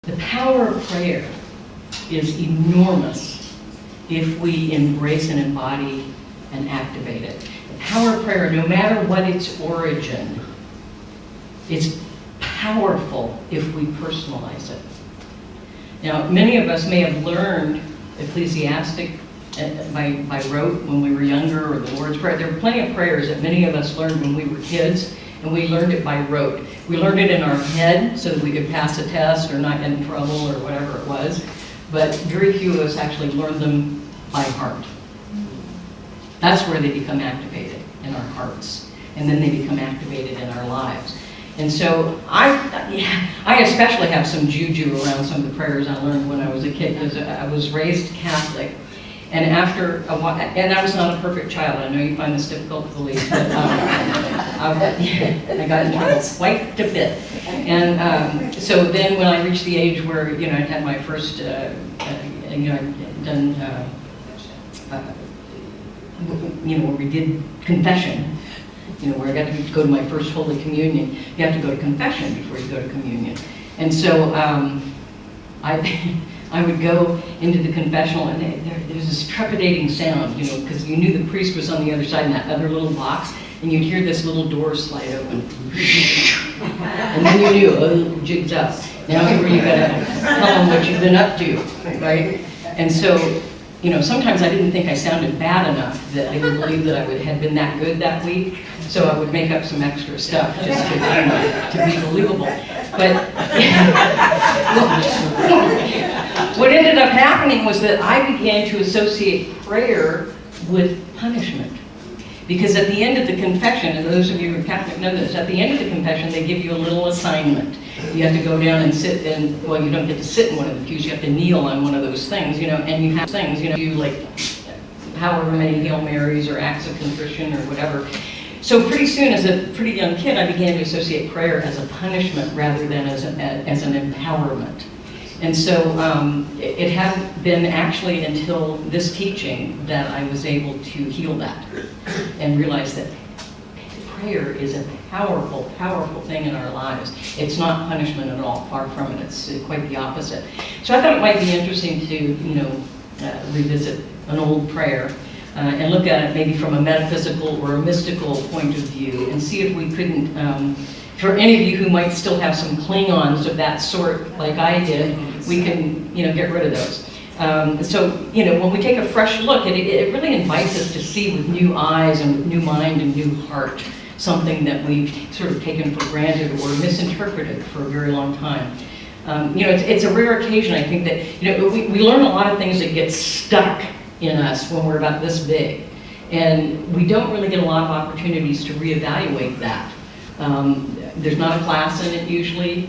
The power of prayer is enormous if we embrace and embody and activate it. The power of prayer, no matter what its origin, is powerful if we personalize it. Now, many of us may have learned Ecclesiastes by rote when we were younger, or the Lord's Prayer. There are plenty of prayers that many of us learned when we were kids, and we learned it by rote. We learned it in our head so that we could pass a test or not get in trouble or whatever it was, but very few of us actually learned them by heart. That's where they become activated, in our hearts, and then they become activated in our lives. And so I especially have some juju around some of the prayers I learned when I was a kid, because I was raised Catholic. And after a while, and I was not a perfect child. I know you find this difficult to believe, but I got in trouble quite a bit. And so then when I reached the age where, I had my first, I'd done, where we did confession, where I got to go to my first Holy Communion. You have to go to confession before you go to communion. And so I would go into the confessional, and there's this trepidating sound, because you knew the priest was on the other side in that other little box, and you'd hear this little door slide open. And then you knew, oh, jig's up. Now here you gotta tell them what you've been up to, right? And so, sometimes I didn't think I sounded bad enough that they would believe that I had been that good that week, so I would make up some extra stuff just to be believable. But what ended up happening was that I began to associate prayer with punishment. Because at the end of the confession, and those of you who are Catholic know this, at the end of the confession they give you a little assignment. You have to go down and sit in, well, you don't get to sit in one of the pews, you have to kneel on one of those things, and you have things, you like however many Hail Marys or acts of contrition or whatever. So pretty soon, as a pretty young kid, I began to associate prayer as a punishment rather than as an empowerment. And so it hadn't been actually until this teaching that I was able to heal that and realize that prayer is a powerful, powerful thing in our lives. It's not punishment at all, far from it. It's quite the opposite. So I thought it might be interesting to, revisit an old prayer and look at it maybe from a metaphysical or a mystical point of view, and see if we couldn't, for any of you who might still have some cling-ons of that sort, like I did, we can, get rid of those. So, when we take a fresh look, it really invites us to see with new eyes and with new mind and new heart something that we've sort of taken for granted or misinterpreted for a very long time. It's a rare occasion, I think, that, we learn a lot of things that get stuck in us when we're about this big. And we don't really get a lot of opportunities to reevaluate that. There's not a class in it usually.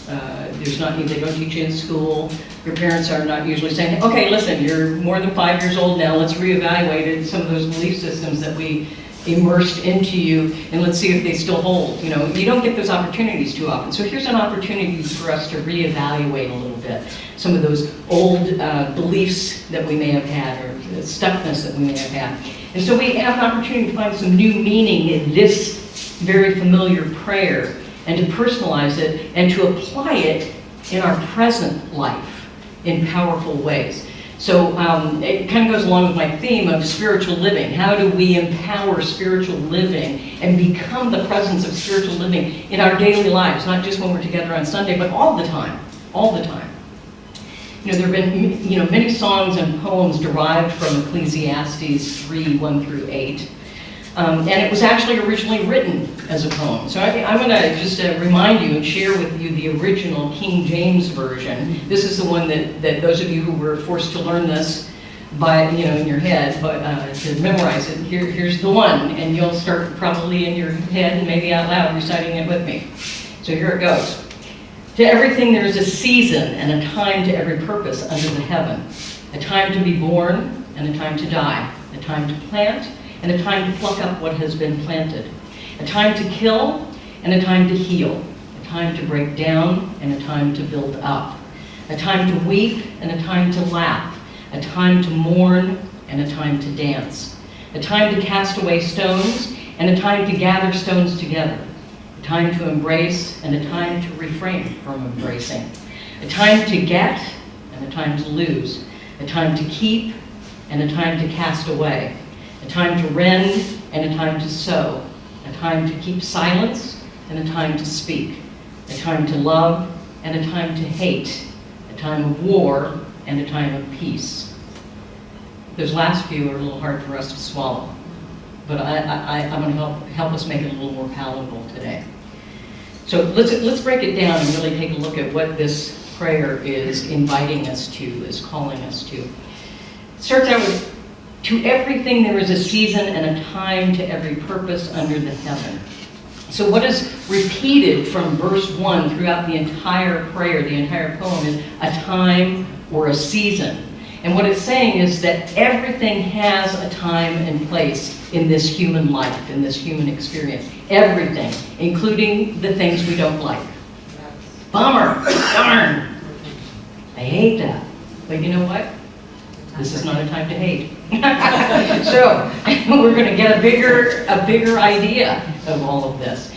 They don't teach you in school. Your parents are not usually saying, okay, listen, you're more than 5 years old now, let's reevaluate some of those belief systems that we immersed into you, and let's see if they still hold. You don't get those opportunities too often. So here's an opportunity for us to reevaluate a little bit some of those old beliefs that we may have had, or stuckness that we may have had. And so we have an opportunity to find some new meaning in this very familiar prayer, and to personalize it and to apply it in our present life in powerful ways. So it kind of goes along with my theme of spiritual living. How do we empower spiritual living and become the presence of spiritual living in our daily lives, not just when we're together on Sunday, but all the time, all the time. There have been many songs and poems derived from Ecclesiastes 3, 1 through 8. And it was actually originally written as a poem. So I'm going to just remind you and share with you the original King James Version. This is the one that those of you who were forced to learn this by, in your head, but to memorize it, here's the one. And you'll start probably in your head and maybe out loud reciting it with me. So here it goes. To everything there is a season and a time to every purpose under the heaven. A time to be born and a time to die. A time to plant and a time to pluck up what has been planted, a time to kill and a time to heal, a time to break down and a time to build up, a time to weep and a time to laugh, a time to mourn and a time to dance, a time to cast away stones and a time to gather stones together, a time to embrace and a time to refrain from embracing, A time to get and a time to lose. A time to keep and a time to cast away. A time to rend and a time to sow. A time to keep silence and a time to speak. A time to love and a time to hate. A time of war and a time of peace. Those last few are a little hard for us to swallow, but I'm going to help us make it a little more palatable today. So let's break it down and really take a look at what this prayer is inviting us to, is calling us to. It starts out with, to everything there is a season and a time to every purpose under the heaven. So what is repeated from verse 1 throughout the entire prayer, the entire poem, is a time or a season. And what it's saying is that everything has a time and place in this human life, in this human experience. Everything, including the things we don't like. Bummer, darn. I hate that. But you know what? This is not a time to hate. So we're going to get a bigger idea of all of this.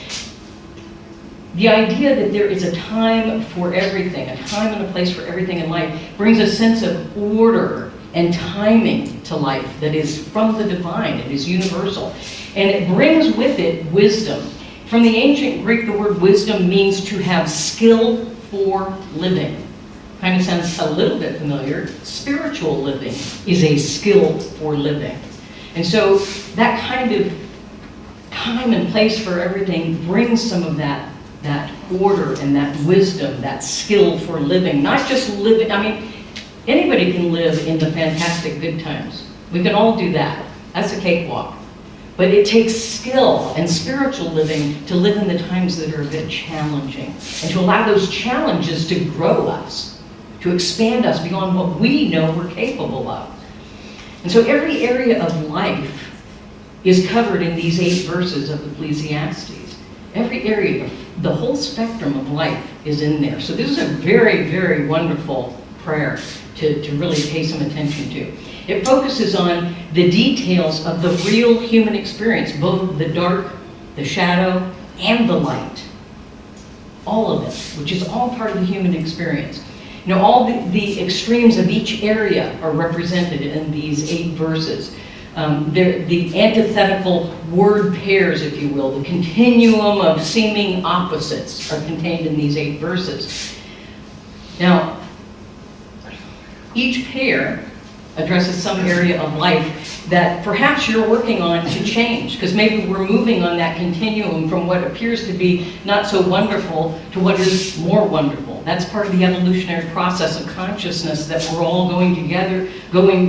The idea that there is a time for everything, a time and a place for everything in life, brings a sense of order and timing to life that is from the divine. It is universal. And it brings with it wisdom. From the ancient Greek, the word wisdom means to have skill for living. Kind of sounds a little bit familiar. Spiritual living is a skill for living. And so that kind of time and place for everything brings some of that order and that wisdom, that skill for living. Not just living, I mean, anybody can live in the fantastic good times. We can all do that. That's a cakewalk. But it takes skill and spiritual living to live in the times that are a bit challenging, and to allow those challenges to grow us, to expand us beyond what we know we're capable of. And so every area of life is covered in these 8 verses of Ecclesiastes. Every area, the whole spectrum of life is in there. So this is a very, very wonderful prayer to really pay some attention to. It focuses on the details of the real human experience, both the dark, the shadow, and the light. All of it, which is all part of the human experience. You know, all the extremes of each area are represented in these 8 verses. The antithetical word pairs, if you will, the continuum of seeming opposites are contained in these 8 verses. Now, each pair addresses some area of life that perhaps you're working on to change, because maybe we're moving on that continuum from what appears to be not so wonderful to what is more wonderful. That's part of the evolutionary process of consciousness that we're all going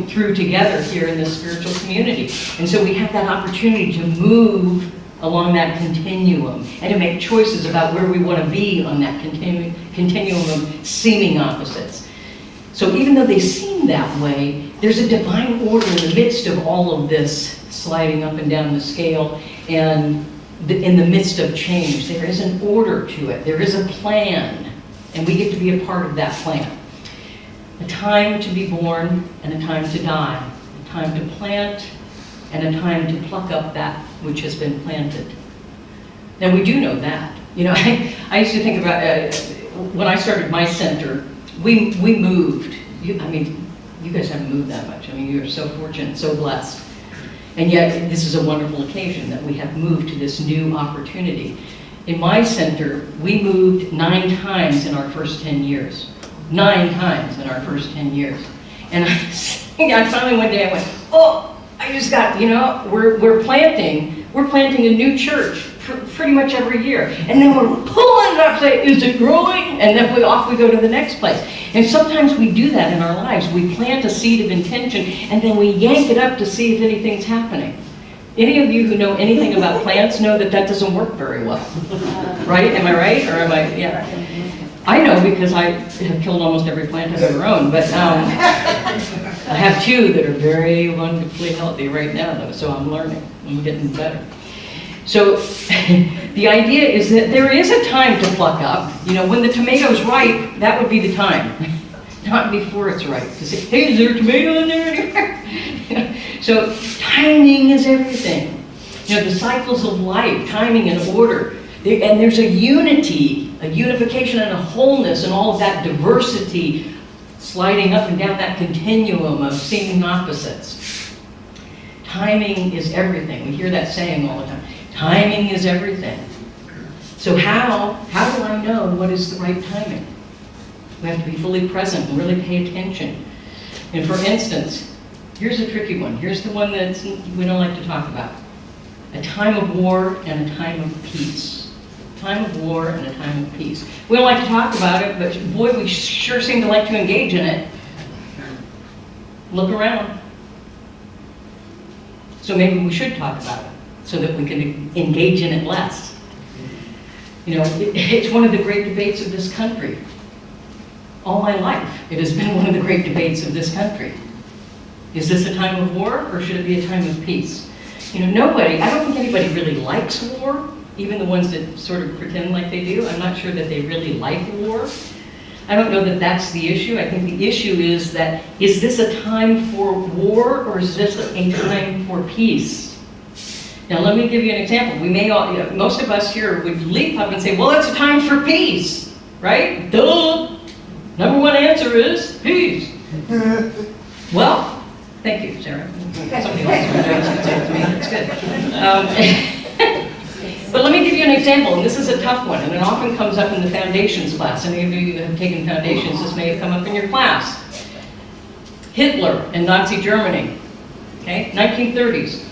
through together here in this spiritual community. And so we have that opportunity to move along that continuum and to make choices about where we want to be on that continuum of seeming opposites. So even though they seem that way, there's a divine order in the midst of all of this sliding up and down the scale, and in the midst of change. There is an order to it. There is a plan, and we get to be a part of that plan. A time to be born and a time to die. A time to plant and a time to pluck up that which has been planted. Now we do know that. You know, I used to think about, when I started my center, we moved. I mean, you guys haven't moved that much. I mean, you're so fortunate, so blessed. And yet, this is a wonderful occasion that we have moved to this new opportunity. In my center, we moved 9 times in our first 10 years. 9 times in our first 10 years. And I finally one day I went, oh, I just got, you know, we're planting a new church pretty much every year. And then we're pulling it up, say, is it growing? And then off we go to the next place. And sometimes we do that in our lives. We plant a seed of intention, and then we yank it up to see if anything's happening. Any of you who know anything about plants know that that doesn't work very well. Right? Am I right? Or am I? Yeah. I know because I have killed almost every plant I've ever owned, but I have 2 that are very wonderfully healthy right now, though, so I'm learning. I'm getting better. So the idea is that there is a time to pluck up. You know, when the tomato's ripe, that would be the time. Not before it's ripe. To say, hey, is there a tomato in there? So timing is everything. You know, the cycles of life, timing and order. And there's a unity a unification and a wholeness and all of that diversity sliding up and down that continuum of seeming opposites. Timing is everything. We hear that saying all the time. Timing is everything. So how do I know what is the right timing? We have to be fully present and really pay attention. And for instance, here's a tricky one. Here's the one that we don't like to talk about. A time of war and a time of peace. A time of war and a time of peace. We don't like to talk about it, but boy, we sure seem to like to engage in it. Look around. So maybe we should talk about it so that we can engage in it less. You know, it's one of the great debates of this country. All my life, it has been one of the great debates of this country. Is this a time of war or should it be a time of peace? You know, I don't think anybody really likes war, even the ones that sort of pretend like they do. I'm not sure that they really like war. I don't know that that's the issue. I think the issue is that, is this a time for war or is this a time for peace? Now let me give you an example. We may all, most of us here would leap up and say, well, it's a time for peace, right? Duh! Number one answer is peace. Well, thank you, Sarah. Somebody else would say it to me. That's good. But let me give you an example, and this is a tough one, and it often comes up in the foundations class. Any of you that have taken foundations, this may have come up in your class. Hitler and Nazi Germany, okay, 1930s.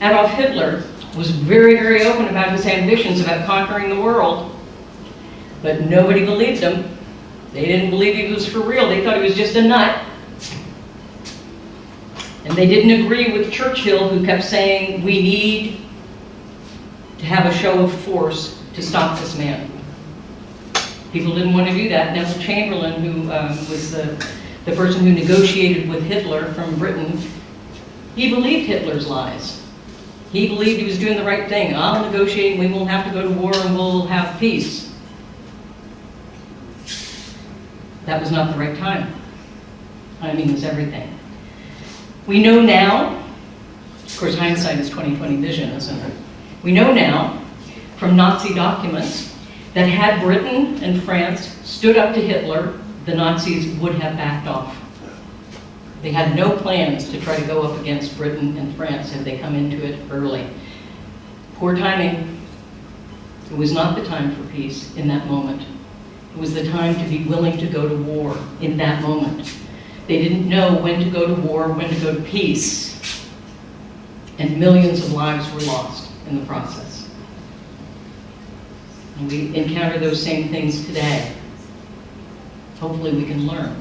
Adolf Hitler was very, very open about his ambitions about conquering the world, but nobody believed him. They didn't believe he was for real. They thought he was just a nut. And they didn't agree with Churchill, who kept saying, we need to have a show of force to stop this man. People didn't want to do that. Neville Chamberlain, who was the person who negotiated with Hitler from Britain, he believed Hitler's lies. He believed he was doing the right thing. I'll negotiate, we won't have to go to war, and we'll have peace. That was not the right time. Timing is everything. We know now, of course hindsight is 20/20 vision, isn't it? We know now from Nazi documents that had Britain and France stood up to Hitler, the Nazis would have backed off. They had no plans to try to go up against Britain and France had they come into it early. Poor timing. It was not the time for peace in that moment. It was the time to be willing to go to war in that moment. They didn't know when to go to war, when to go to peace. And millions of lives were lost in the process. And we encounter those same things today. Hopefully we can learn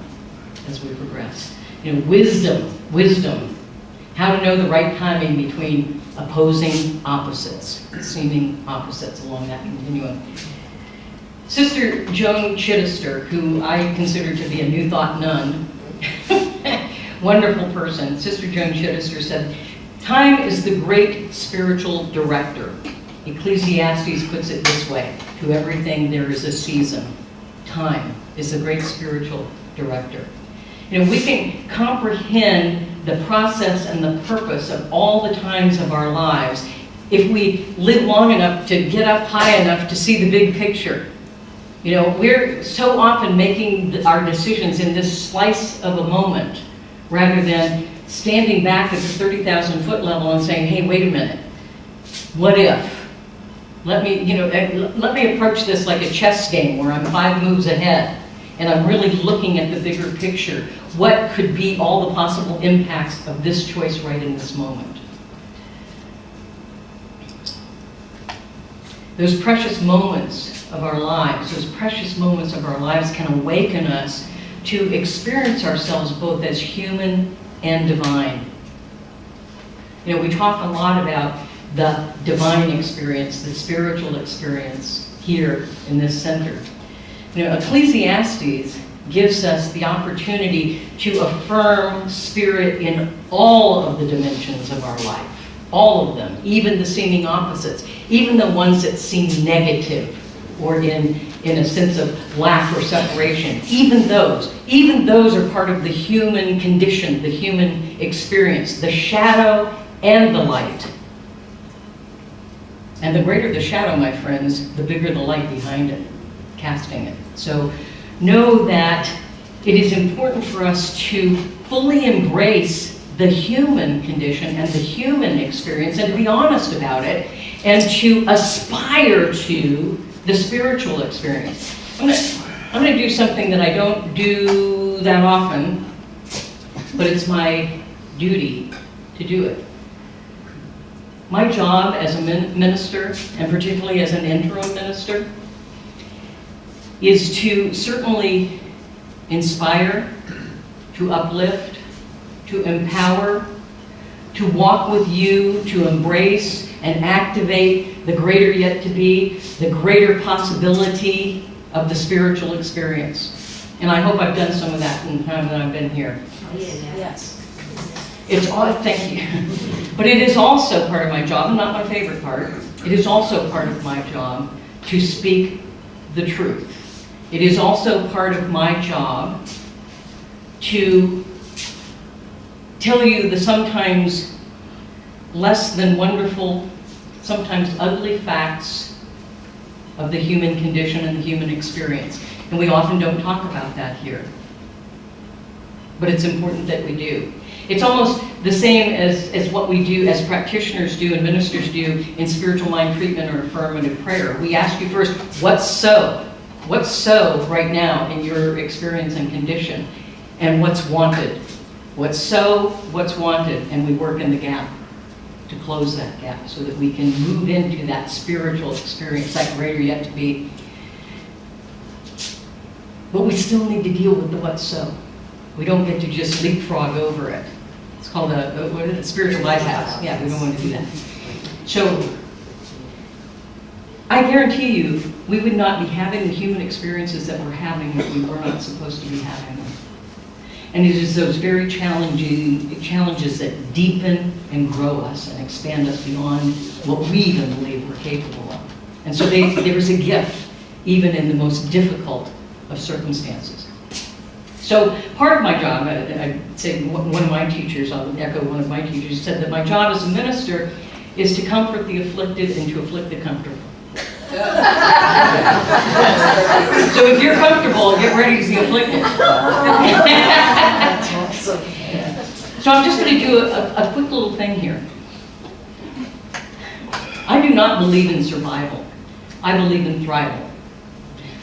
as we progress. You know, wisdom. How to know the right timing between opposing opposites, seeming opposites along that continuum. Sister Joan Chittister, who I consider to be a New Thought nun, wonderful person, Sister Joan Chittister said, time is the great spiritual director. Ecclesiastes puts it this way, to everything there is a season. Time is the great spiritual director. You know, we can comprehend the process and the purpose of all the times of our lives if we live long enough to get up high enough to see the big picture. You know, we're so often making our decisions in this slice of a moment rather than standing back at the 30,000 foot level and saying, hey, wait a minute, what if? Let me approach this like a chess game where I'm 5 moves ahead and I'm really looking at the bigger picture. What could be all the possible impacts of this choice right in this moment? Those precious moments of our lives, can awaken us to experience ourselves both as human and divine. You know, we talk a lot about the divine experience, the spiritual experience here in this center. You know, Ecclesiastes gives us the opportunity to affirm spirit in all of the dimensions of our life. All of them, even the seeming opposites, even the ones that seem negative or in a sense of lack or separation. Even those are part of the human condition, the human experience, the shadow and the light. And the greater the shadow, my friends, the bigger the light behind it. casting it. So know that it is important for us to fully embrace the human condition and the human experience and to be honest about it and to aspire to the spiritual experience. I'm going to do something that I don't do that often, but it's my duty to do it. My job as a minister, and particularly as an interim minister, is to certainly inspire, to uplift, to empower, to walk with you, to embrace and activate the greater yet to be, the greater possibility of the spiritual experience. And I hope I've done some of that in the time that I've been here. Yes. It's all, thank you. But it is also part of my job, and not my favorite part, it is also part of my job to speak the truth. It is also part of my job to tell you the sometimes less than wonderful, sometimes ugly facts of the human condition and the human experience. And we often don't talk about that here. But it's important that we do. It's almost the same as what we do, as practitioners do and ministers do in spiritual mind treatment or affirmative prayer. We ask you first, what's so? What's so right now in your experience and condition? And what's wanted? What's so, what's wanted? And we work in the gap to close that gap so that we can move into that spiritual experience, that greater yet to be. But we still need to deal with the what's so. We don't get to just leapfrog over it. It's called a spiritual bypass. Yeah, we don't want to do that. So, I guarantee you, we would not be having the human experiences that we're having if we were not supposed to be having them. And it is those very challenges that deepen and grow us and expand us beyond what we even believe we're capable of. And so there is a gift, even in the most difficult of circumstances. So part of my job, I'd say one of my teachers, I'll echo one of my teachers, said that my job as a minister is to comfort the afflicted and to afflict the comfortable. So if you're comfortable, get ready to be afflicted. So I'm just going to do a quick little thing here. I do not believe in survival. I believe in thrival.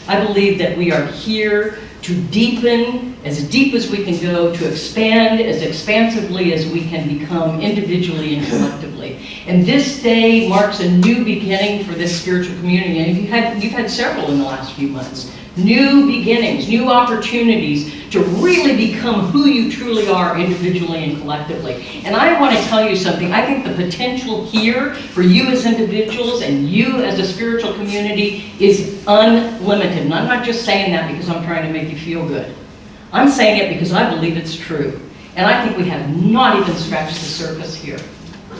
I believe that we are here to deepen as deep as we can go, to expand as expansively as we can become individually and collectively. And this day marks a new beginning for this spiritual community. And you've had several in the last few months. New beginnings, new opportunities to really become who you truly are individually and collectively. And I want to tell you something. I think the potential here for you as individuals and you as a spiritual community is unlimited. And I'm not just saying that because I'm trying to make you feel good. I'm saying it because I believe it's true. And I think we have not even scratched the surface here.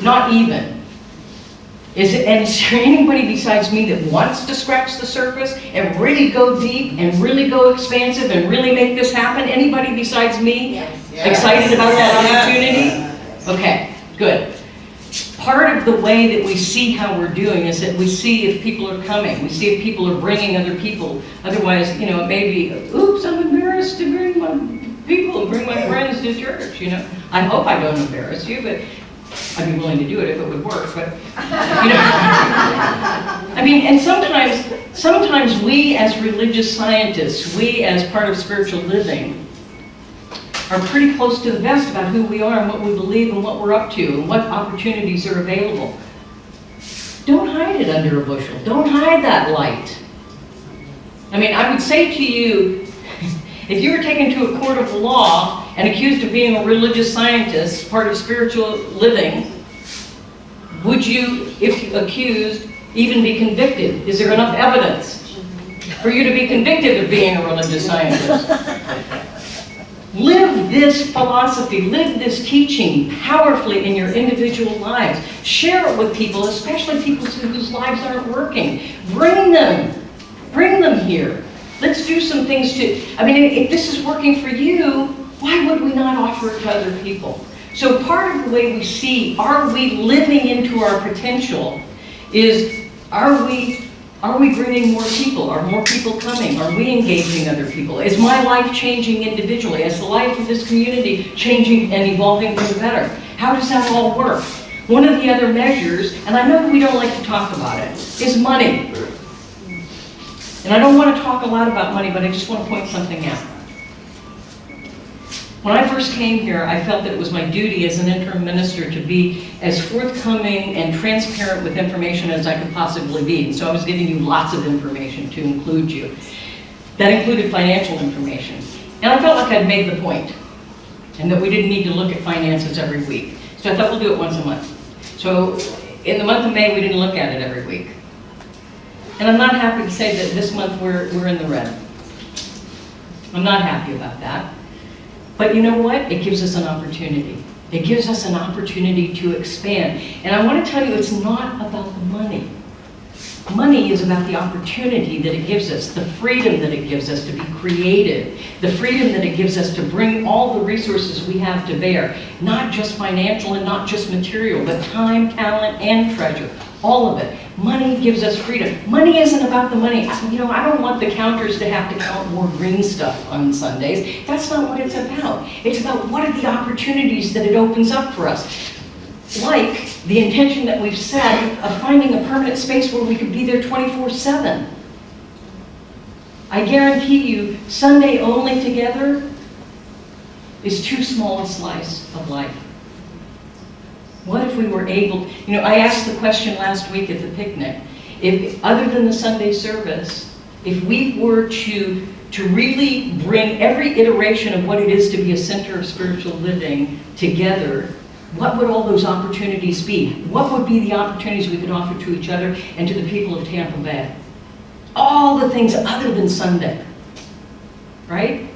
Not even. Is there anybody besides me that wants to scratch the surface and really go deep and really go expansive and really make this happen? Anybody besides me excited about that opportunity? Okay, good. Part of the way that we see how we're doing is that we see if people are coming. We see if people are bringing other people. Otherwise, it may be, oops, I'm embarrassed to bring my people and bring my friends to church, I hope I don't embarrass you, but I'd be willing to do it if it would work, but, and sometimes we as religious scientists, we as part of spiritual living, are pretty close to the vest about who we are and what we believe and what we're up to and what opportunities are available. Don't hide it under a bushel. Don't hide that light. I would say to you, if you were taken to a court of law and accused of being a religious scientist, part of spiritual living, would you, if accused, even be convicted? Is there enough evidence for you to be convicted of being a religious scientist? Live this philosophy, live this teaching powerfully in your individual lives. Share it with people, especially people whose lives aren't working. Bring them here. Let's do some things if this is working for you, why would we not offer it to other people? So part of the way we see, are we living into our potential, is are we Are we bringing more people? Are more people coming? Are we engaging other people? Is my life changing individually? Is the life of this community changing and evolving for the better? How does that all work? One of the other measures, and I know we don't like to talk about it, is money. And I don't want to talk a lot about money, but I just want to point something out. When I first came here, I felt that it was my duty as an interim minister to be as forthcoming and transparent with information as I could possibly be. And so I was giving you lots of information to include you. That included financial information. And I felt like I'd made the point, and that we didn't need to look at finances every week. So I thought we'll do it once a month. So in the month of May, we didn't look at it every week. And I'm not happy to say that this month we're in the red. I'm not happy about that. But you know what? It gives us an opportunity. It gives us an opportunity to expand. And I want to tell you, it's not about the money. Money is about the opportunity that it gives us, the freedom that it gives us to be creative, the freedom that it gives us to bring all the resources we have to bear, not just financial and not just material, but time, talent, and treasure, all of it. Money gives us freedom. Money isn't about the money. You know, I don't want the counters to have to count more green stuff on Sundays. That's not what it's about. It's about what are the opportunities that it opens up for us. Like the intention that we've set of finding a permanent space where we could be there 24/7. I guarantee you, Sunday only together is too small a slice of life. What if we were able, you know, I asked the question last week at the picnic, if other than the Sunday service, if we were to really bring every iteration of what it is to be a center of spiritual living together, what would all those opportunities be? What would be the opportunities we could offer to each other and to the people of Tampa Bay? All the things other than Sunday, right?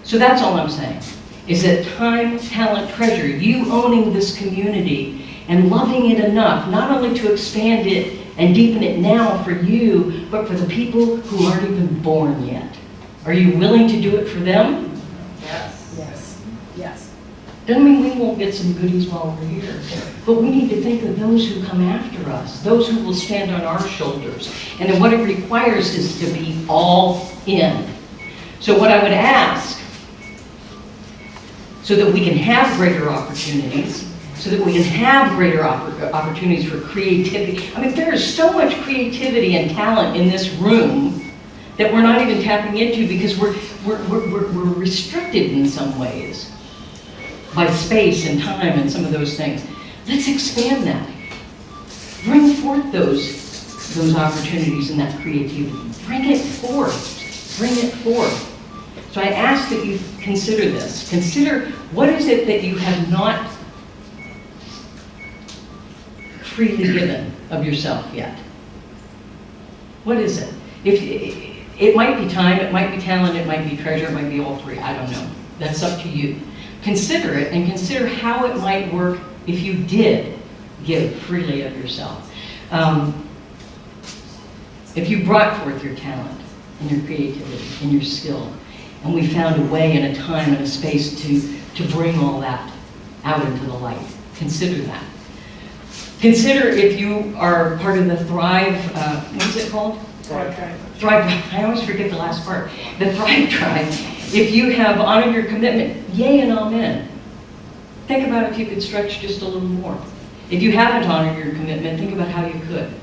So that's all I'm saying, is that time, talent, treasure, you owning this community and loving it enough, not only to expand it and deepen it now for you, but for the people who aren't even born yet. Are you willing to do it for them? Yes. Yes. Yes. Doesn't mean we won't get some goodies while we're here, but we need to think of those who come after us, those who will stand on our shoulders. And then what it requires is to be all in. So what I would ask, so that we can have greater opportunities, so that we can have greater opportunities for creativity. I mean, there is so much creativity and talent in this room that we're not even tapping into because we're restricted in some ways by space and time and some of those things. Let's expand that. Bring forth those opportunities and that creativity. Bring it forth. Bring it forth. So I ask that you consider this. Consider what is it that you have not freely given of yourself yet. What is it? If it might be time, it might be talent, it might be treasure, it might be all three. I don't know. That's up to you. Consider it and consider how it might work if you did give freely of yourself. If you brought forth your talent and your creativity and your skill, and we found a way and a time and a space to bring all that out into the light. Consider that. Consider if you are part of the Thrive, what is it called? Thrive Tribe. Thrive, I always forget the last part. The Thrive Tribe. If you have honored your commitment, yay and amen. Think about if you could stretch just a little more. If you haven't honored your commitment, think about how you could.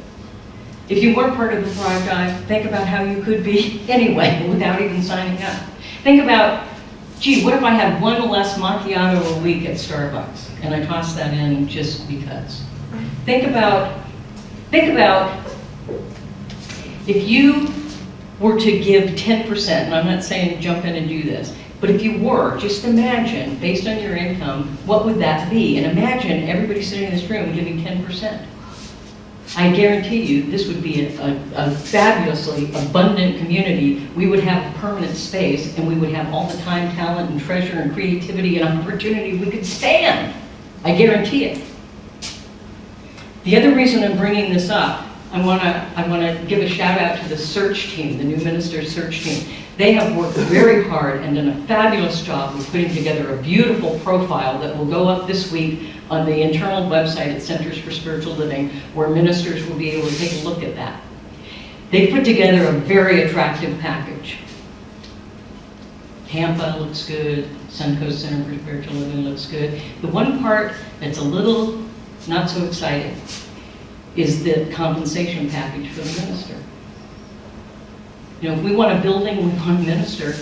If you weren't part of the Thrive Tribe, think about how you could be anyway without even signing up. Think about, gee, what if I had one less macchiato a week at Starbucks and I tossed that in just because? Think about if you were to give 10%, and I'm not saying jump in and do this, but if you were, just imagine, based on your income, what would that be? And imagine everybody sitting in this room giving 10%. I guarantee you this would be a fabulously abundant community. We would have a permanent space, and we would have all the time, talent, and treasure, and creativity, and opportunity we could stand. I guarantee it. The other reason I'm bringing this up I want to give a shout out to the search team, the new ministers search team. They have worked very hard and done a fabulous job of putting together a beautiful profile that will go up this week on the internal website at Centers for Spiritual Living, where ministers will be able to take a look at that. They put together a very attractive package. Tampa looks good, Suncoast Center for Spiritual Living looks good. The one part that's a little not so exciting is the compensation package for the minister. You know, if we want a building, we want a minister.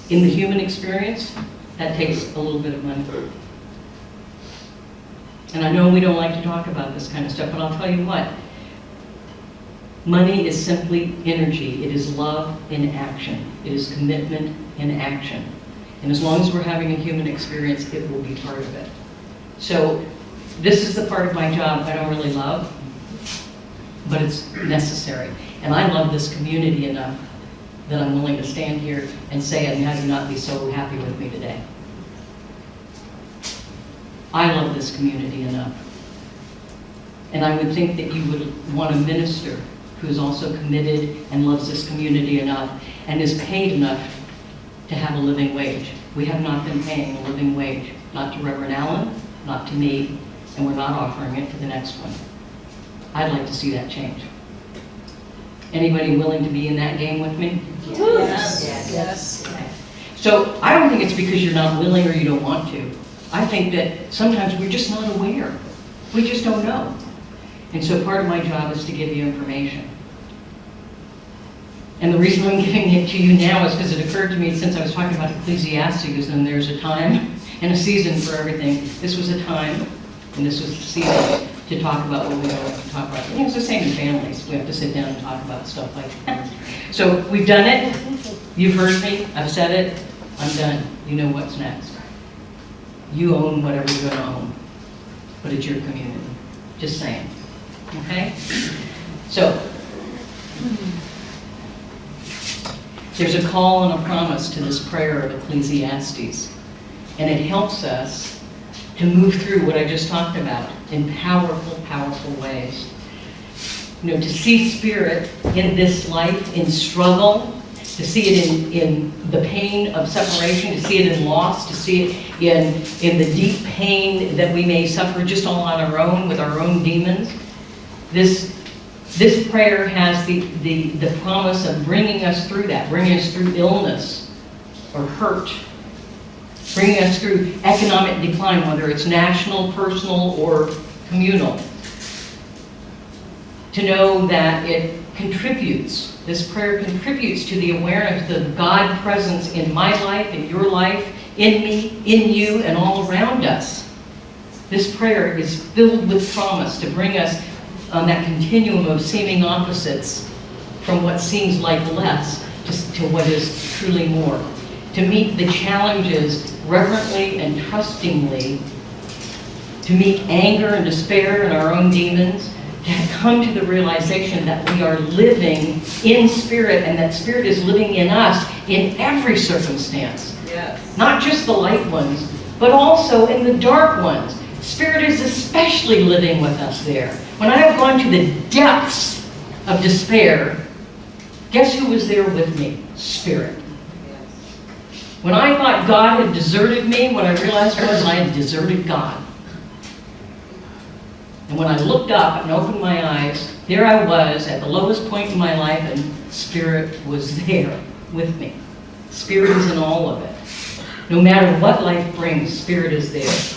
In the human experience, that takes a little bit of money. And I know we don't like to talk about this kind of stuff, but I'll tell you what. Money is simply energy. It is love in action. It is commitment in action. And as long as we're having a human experience, it will be part of it. So this is the part of my job I don't really love, but it's necessary. And I love this community enough that I'm willing to stand here and say, and how do you not be so happy with me today? I love this community enough. And I would think that you would want a minister who's also committed and loves this community enough and is paid enough to have a living wage. We have not been paying a living wage, not to Reverend Allen, not to me, and we're not offering it to the next one. I'd like to see that change. Anybody willing to be in that game with me? Yes. Yes. So I don't think it's because you're not willing or you don't want to. I think that sometimes we're just not aware. We just don't know. And so part of my job is to give you information. And the reason I'm giving it to you now is because it occurred to me since I was talking about Ecclesiastes, and there's a time and a season for everything. This was a time, and this was the season to talk about what we don't like to talk about. It's the same in families. We have to sit down and talk about stuff like that. So we've done it. You've heard me. I've said it. I'm done. You know what's next. You own whatever you're going to own, but it's your community. Just saying. Okay? So, there's a call and a promise to this prayer of Ecclesiastes, and it helps us to move through what I just talked about in powerful, powerful ways. You know, to see spirit in this life, in struggle, to see it in the pain of separation, to see it in loss, to see it in the deep pain that we may suffer just all on our own with our own demons. This prayer has the promise of bringing us through that, bringing us through illness or hurt, bringing us through economic decline, whether it's national, personal, or communal. To know that it contributes, this prayer contributes to the awareness of God presence in my life, in your life, in me, in you, and all around us. This prayer is filled with promise to bring us on that continuum of seeming opposites from what seems like less to what is truly more. To meet the challenges reverently and trustingly, to meet anger and despair and our own demons, to come to the realization that we are living in spirit and that spirit is living in us in every circumstance. Yes. Not just the light ones, but also in the dark ones. Spirit is especially living with us there. When I have gone to the depths of despair, guess who was there with me? Spirit. When I thought God had deserted me, what I realized was I had deserted God. And when I looked up and opened my eyes, there I was at the lowest point in my life, and Spirit was there with me. Spirit is in all of it. No matter what life brings, Spirit is there.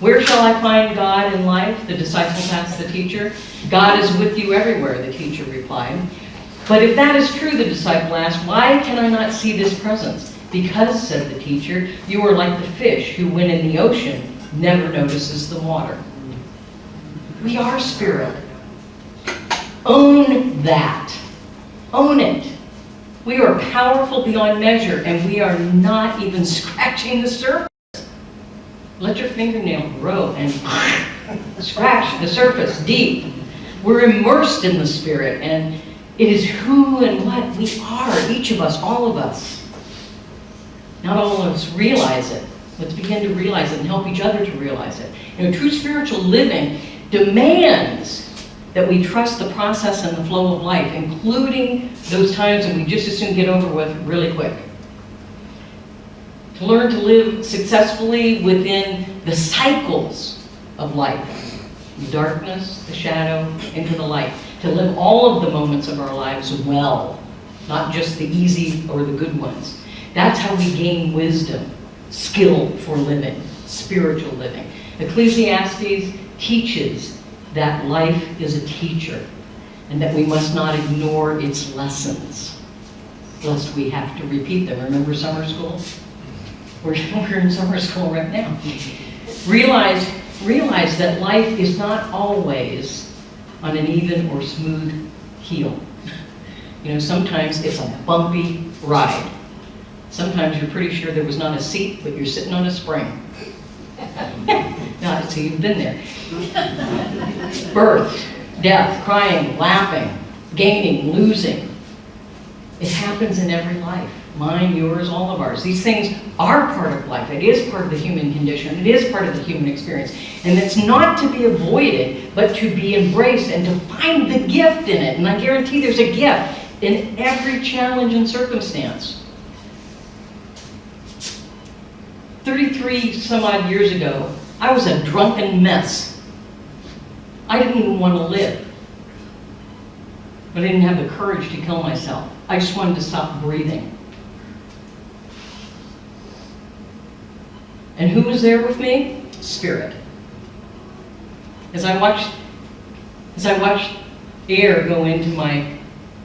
Where shall I find God in life? The disciple asked the teacher. God is with you everywhere, the teacher replied. But if that is true, the disciple asked, why can I not see this presence? Because, said the teacher, you are like the fish who, when in the ocean, never notices the water. We are spirit. Own that. Own it. We are powerful beyond measure, and we are not even scratching the surface. Let your fingernail grow and scratch the surface deep. We're immersed in the Spirit, and it is who and what we are, each of us, all of us. Not all of us realize it. Let's begin to realize it and help each other to realize it. You know, true spiritual living demands that we trust the process and the flow of life, including those times when we just as soon get over with really quick. To learn to live successfully within the cycles of life, the darkness, the shadow, into the light. To live all of the moments of our lives well, not just the easy or the good ones. That's how we gain wisdom, skill for living, spiritual living. Ecclesiastes teaches that life is a teacher and that we must not ignore its lessons, lest we have to repeat them. Remember summer school? We're in summer school right now. Realize that life is not always on an even or smooth heel. You know, sometimes it's a bumpy ride. Sometimes you're pretty sure there was not a seat, but you're sitting on a spring. So you've been there. Birth, death, crying, laughing, gaining, losing. It happens in every life. Mine, yours, all of ours. These things are part of life. It is part of the human condition. It is part of the human experience. And it's not to be avoided, but to be embraced and to find the gift in it. And I guarantee there's a gift in every challenge and circumstance. 33 some odd years ago, I was a drunken mess. I didn't even want to live. But I didn't have the courage to kill myself. I just wanted to stop breathing. And who was there with me? Spirit. As I watched air go into my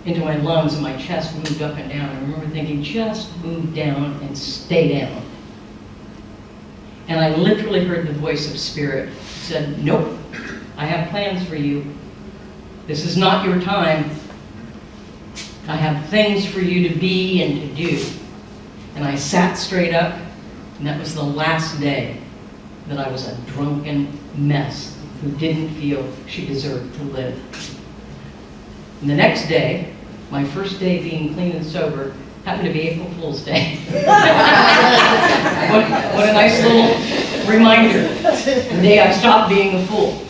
lungs and my chest moved up and down, I remember thinking, just move down and stay down. And I literally heard the voice of Spirit. It said, nope, I have plans for you. This is not your time. I have things for you to be and to do. And I sat straight up, and that was the last day that I was a drunken mess who didn't feel she deserved to live. And the next day, my first day being clean and sober, happened to be April Fool's Day. What a nice little reminder. The day I stopped being a fool.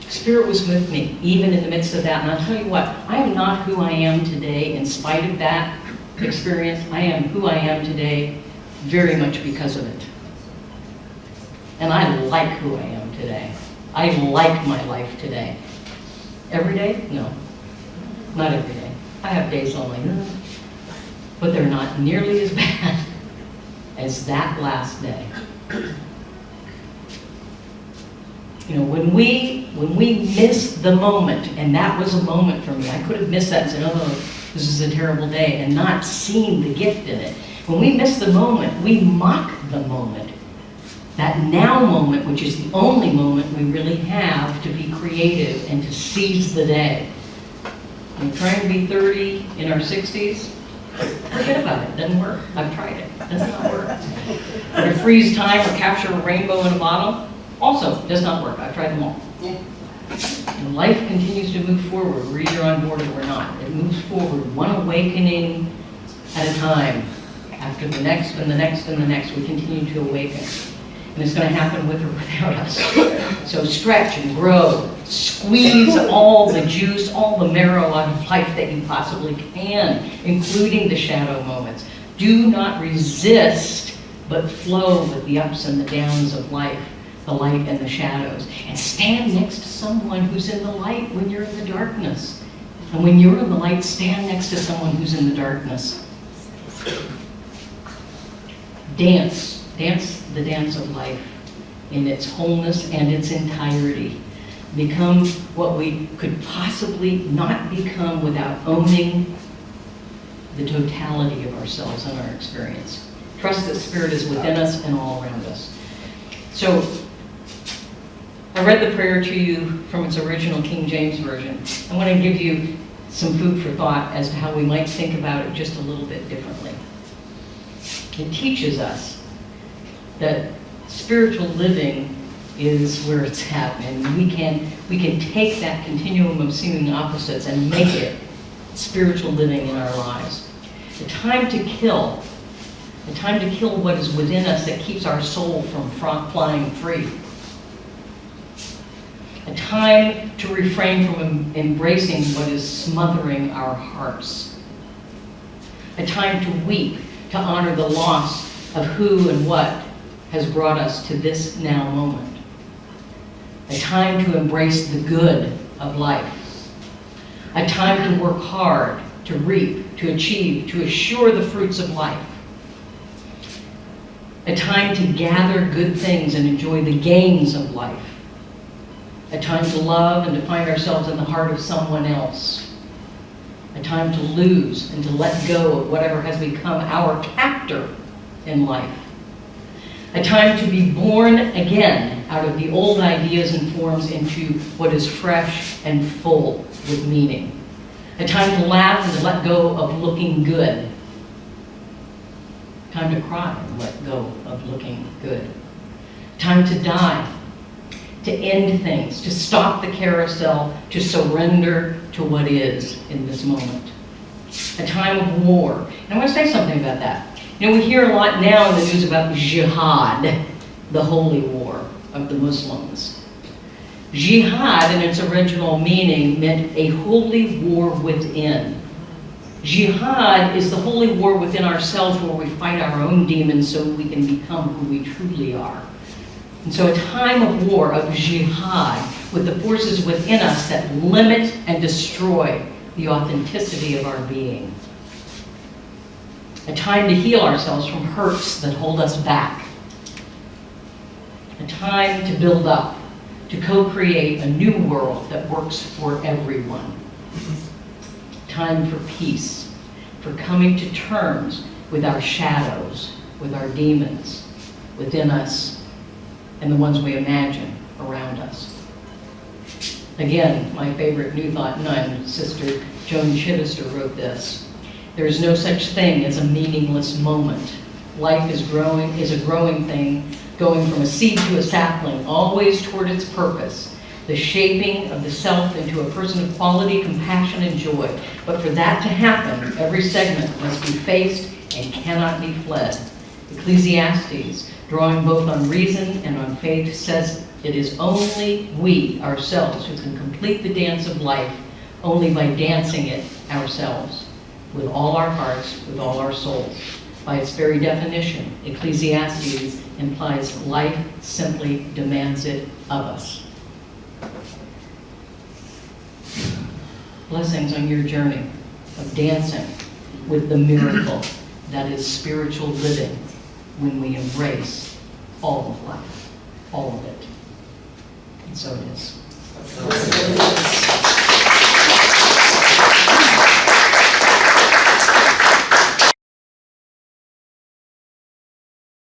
Spirit was with me, even in the midst of that. And I'll tell you what, I am not who I am today in spite of that experience. I am who I am today very much because of it. And I like who I am today. I like my life today. Every day? No. Not every day. I have days only, but they're not nearly as bad as that last day. You know, when we miss the moment, and that was a moment for me, I could have missed that and said, oh, this is a terrible day, and not seen the gift in it. When we miss the moment, we mock the moment. That now moment, which is the only moment we really have to be creative and to seize the day. I'm trying to be 30 in our 60s. Forget about it. Doesn't work. I've tried it. Does not work. Or to freeze time or capture a rainbow in a bottle. Also does not work. I've tried them all. And life continues to move forward, whether you're on board or we're not. It moves forward, one awakening at a time. After the next and the next and the next, we continue to awaken. And it's going to happen with or without us. So stretch and grow. Squeeze all the juice, all the marrow out of life that you possibly can, including the shadow moments. Do not resist, but flow with the ups and the downs of life, the light and the shadows. And stand next to someone who's in the light when you're in the darkness. And when you're in the light, stand next to someone who's in the darkness. Dance. Dance the dance of life in its wholeness and its entirety. Become what we could possibly not become without owning the totality of ourselves and our experience. Trust that Spirit is within us and all around us. So, I read the prayer to you from its original King James Version. I want to give you some food for thought as to how we might think about it just a little bit differently. It teaches us that spiritual living is where it's at, and we can take that continuum of seeming opposites and make it spiritual living in our lives. The time to kill what is within us that keeps our soul from flying free. A time to refrain from embracing what is smothering our hearts. A time to weep, to honor the loss of who and what has brought us to this now moment. A time to embrace the good of life. A time to work hard, to reap, to achieve, to assure the fruits of life. A time to gather good things and enjoy the gains of life. A time to love and to find ourselves in the heart of someone else. A time to lose and to let go of whatever has become our captor in life. A time to be born again out of the old ideas and forms into what is fresh and full with meaning. A time to laugh and to let go of looking good. Time to cry and let go of looking good. Time to die, to end things, to stop the carousel, to surrender to what is in this moment. A time of war. And I want to say something about that. You know, we hear a lot now in the news about jihad, the holy war of the Muslims. Jihad, in its original meaning, meant a holy war within. Jihad is the holy war within ourselves where we fight our own demons so we can become who we truly are. And so a time of war, of jihad, with the forces within us that limit and destroy the authenticity of our being. A time to heal ourselves from hurts that hold us back. A time to build up, to co-create a new world that works for everyone. Time for peace, for coming to terms with our shadows, with our demons within us, and the ones we imagine around us. Again, my favorite New Thought nun, Sister Joan Chittister, wrote this: "There is no such thing as a meaningless moment. Life is a growing thing, going from a seed to a sapling, always toward its purpose, the shaping of the self into a person of quality, compassion, and joy. But for that to happen, every segment must be faced and cannot be fled." Ecclesiastes, drawing both on reason and on faith, says it is only we ourselves who can complete the dance of life, only by dancing it ourselves, with all our hearts, with all our souls. By its very definition, Ecclesiastes implies life simply demands it of us. Blessings on your journey of dancing with the miracle that is spiritual living when we embrace all of life, all of it. And so it is.